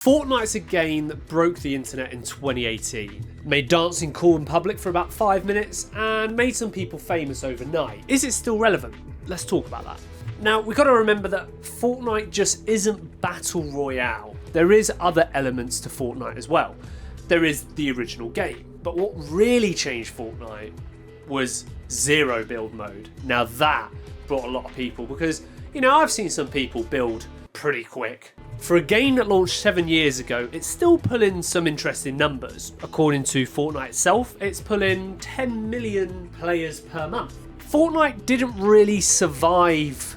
Fortnite's a game that broke the internet in 2018, made dancing cool in public for about 5 minutes, and made some people famous overnight. Is it still relevant? Let's talk about that. Now, we've got to remember that Fortnite just isn't Battle Royale. There is other elements to Fortnite as well. There is the original game, but what really changed Fortnite was zero build mode. Now that brought a lot of people, because, I've seen some people build pretty quick. For a game that launched 7 years ago, it's still pulling some interesting numbers. According to Fortnite itself, it's pulling 10 million players per month. Fortnite didn't really survive.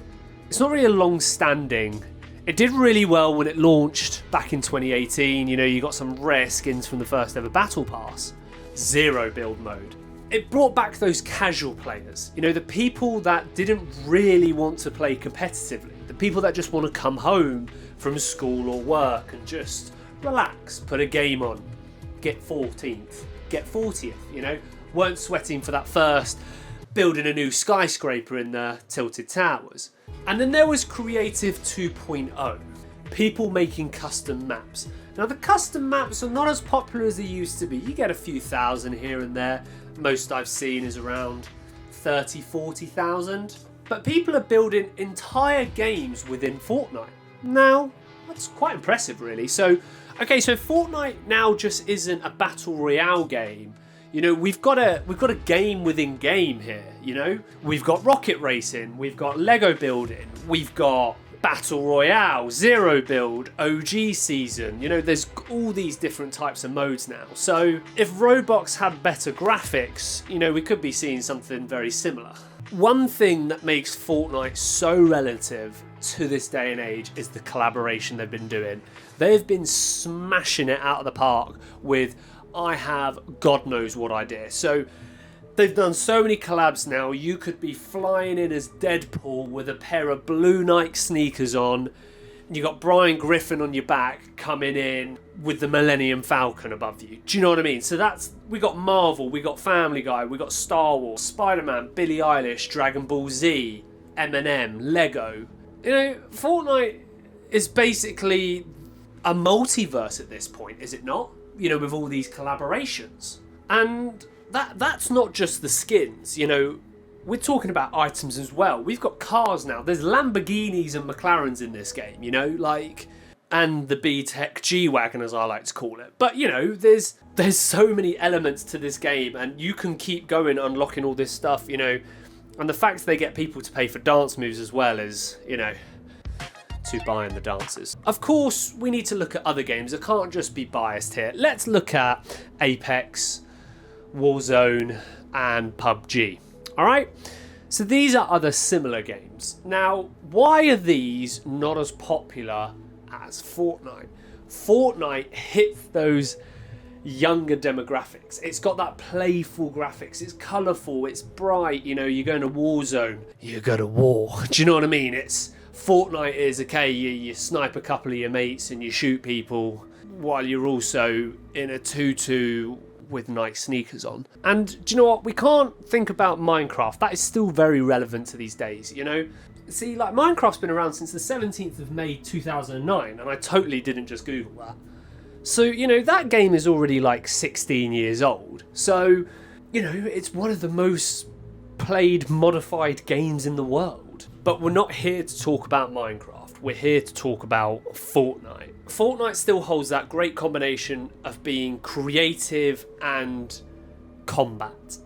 It's not really a long-standing. It did really well when it launched back in 2018. You got some rare skins from the first ever Battle Pass. Zero build mode. It brought back those casual players. The people that didn't really want to play competitively. The people that just want to come home from school or work and just relax, put a game on, get 14th, get 40th, weren't sweating for that first building a new skyscraper in the Tilted Towers. And then there was Creative 2.0, people making custom maps. Now the custom maps are not as popular as they used to be. You get a few thousand here and there. Most I've seen is around 30, 40,000. But people are building entire games within Fortnite. Now, that's quite impressive really. So Fortnite now just isn't a battle royale game. We've got a game within game here, We've got rocket racing, we've got Lego building, we've got battle royale, zero build, OG season. There's all these different types of modes now. So if Roblox had better graphics, we could be seeing something very similar. One thing that makes Fortnite so relative to this day and age is the collaboration they've been doing. They've been smashing it out of the park with I have God knows what idea. So they've done so many collabs now. You could be flying in as Deadpool with a pair of blue Nike sneakers on. You got Brian Griffin on your back coming in with the Millennium Falcon above you. Do you know what I mean? So we got Marvel, we got Family Guy, we got Star Wars, Spider-Man, Billie Eilish, Dragon Ball Z, Eminem, Lego. Fortnite is basically a multiverse at this point, is it not? With all these collaborations. And that's not just the skins, we're talking about items as well. We've got cars now. There's Lamborghinis and McLarens in this game, and the B-Tech G-Wagon, as I like to call it. But, there's so many elements to this game, and you can keep going unlocking all this stuff, and the fact they get people to pay for dance moves as well is, to buy in the dances. Of course, we need to look at other games. I can't just be biased here. Let's look at Apex, Warzone, and PUBG. Alright? So these are other similar games. Now, why are these not as popular as Fortnite? Fortnite hits those younger demographics. It's got that playful graphics. It's colourful. It's bright. You go into Warzone. You go to war. Do you know what I mean? Fortnite is, okay, you snipe a couple of your mates and you shoot people while you're also in a tutu with Nike sneakers on. And do you know what? We can't think about Minecraft. That is still very relevant to these days, See, Minecraft's been around since the 17th of May 2009, and I totally didn't just Google that. So, that game is already 16 years old. So, it's one of the most played modified games in the world. But we're not here to talk about Minecraft. We're here to talk about Fortnite. Fortnite still holds that great combination of being creative and combat,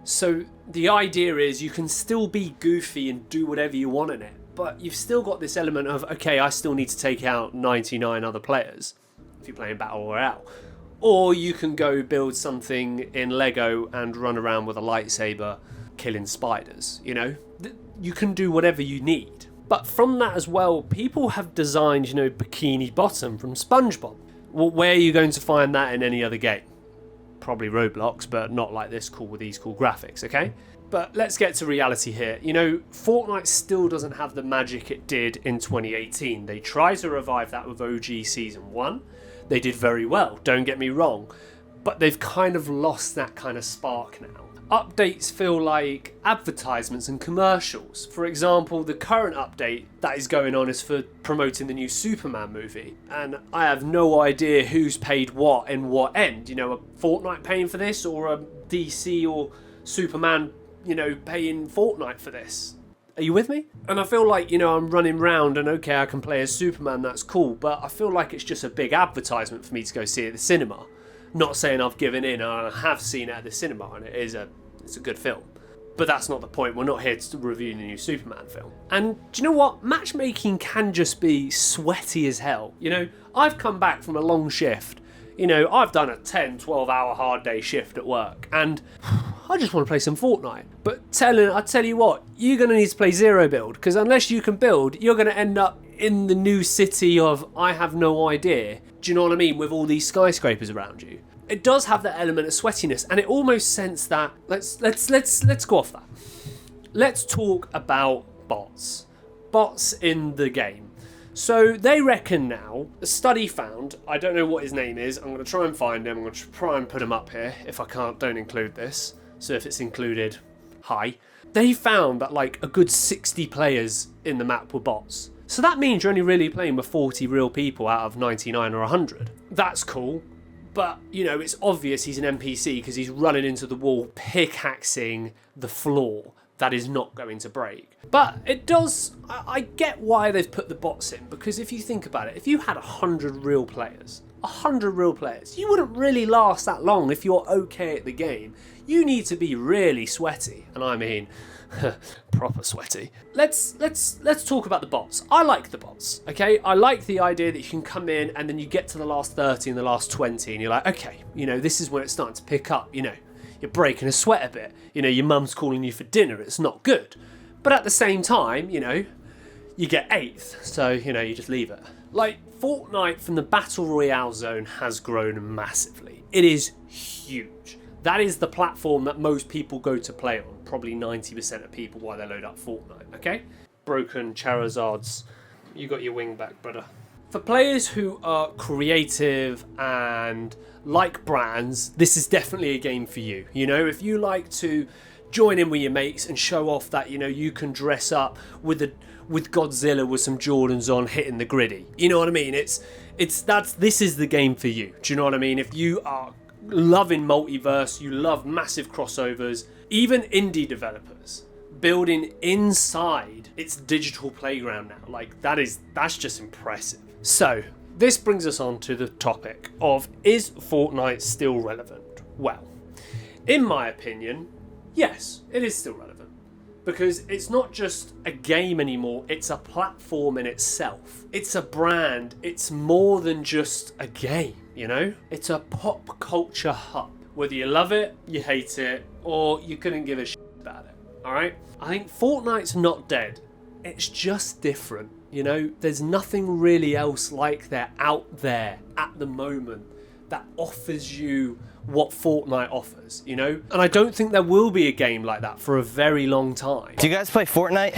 So the idea is you can still be goofy and do whatever you want in it, but you've still got this element of, okay, I still need to take out 99 other players if you're playing Battle Royale. Or you can go build something in Lego and run around with a lightsaber killing spiders, You can do whatever you need. But from that as well, people have designed, Bikini Bottom from SpongeBob. Well, where are you going to find that in any other game? Probably Roblox, but not like this cool with these cool graphics, okay? But let's get to reality here. Fortnite still doesn't have the magic it did in 2018. They tried to revive that with OG Season 1. They did very well, don't get me wrong. But they've kind of lost that kind of spark now. updates feel like advertisements and commercials. For example, the current update that is going on is for promoting the new Superman movie, and I have no idea who's paid what and what end. You know, a Fortnite paying for this, or a DC or Superman, you know, paying Fortnite for this. Are you with me? And I feel like, you know, I'm running round and okay, I can play as Superman, that's cool, but I feel like it's just a big advertisement for me to go see it at the cinema. Not saying I've given in, I have seen it at the cinema, and it's a good film. But that's not the point. We're not here to review the new Superman film. And do you know what? Matchmaking can just be sweaty as hell. You know, I've come back from a long shift. You know, I've done a 10, 12-hour hard day shift at work, and I just want to play some Fortnite. But I tell you what, you're going to need to play Zero Build, because unless you can build, you're going to end up in the new city of I have no idea. Do you know what I mean? With all these skyscrapers around you. It does have that element of sweatiness, and it almost sense that let's go off that. Let's talk about bots. Bots in the game. So they reckon now, a study found, I don't know what his name is, I'm going to try and find him, I'm going to try and put him up here. If I can't, don't include this. So if it's included, hi. They found that like a good 60 players in the map were bots. So that means you're only really playing with 40 real people out of 99 or 100. That's cool. But, you know, it's obvious he's an NPC because he's running into the wall, pickaxing the floor that is not going to break. But it does, I get why they've put the bots in, because if you think about it, if you had 100 real players, you wouldn't really last that long if you're okay at the game. You need to be really sweaty, and I mean proper sweaty. Let's talk about the bots. I like the bots, okay? I like the idea that you can come in and then you get to the last 30 and the last 20 and you're like, okay, you know, this is when it's starting to pick up, you know, you're breaking a sweat a bit, you know, your mum's calling you for dinner, it's not good. But at the same time, you know, you get 8th, so, you know, you just leave it. Like, Fortnite from the Battle Royale zone has grown massively. It is huge. That is the platform that most people go to play on. Probably 90% of people while they load up Fortnite, okay? Broken Charizards, you got your wing back, brother. For players who are creative and like brands, this is definitely a game for you. You know, if you like to join in with your mates and show off that, you know, you can dress up with Godzilla with some Jordans on hitting the griddy. You know what I mean? This is the game for you. Do you know what I mean? If you are loving multiverse, you love massive crossovers, even indie developers building inside its digital playground now, like that's just impressive. So this brings us on to the topic of, is Fortnite still relevant? Well, in my opinion, yes, it is still relevant, because it's not just a game anymore, it's a platform in itself. It's a brand, it's more than just a game. You know, it's a pop culture hub. Whether you love it, you hate it, or you couldn't give a shit about it. All right? I think Fortnite's not dead. It's just different. You know, there's nothing really else like that out there at the moment that offers you what Fortnite offers, you know? And I don't think there will be a game like that for a very long time. Do you guys play Fortnite?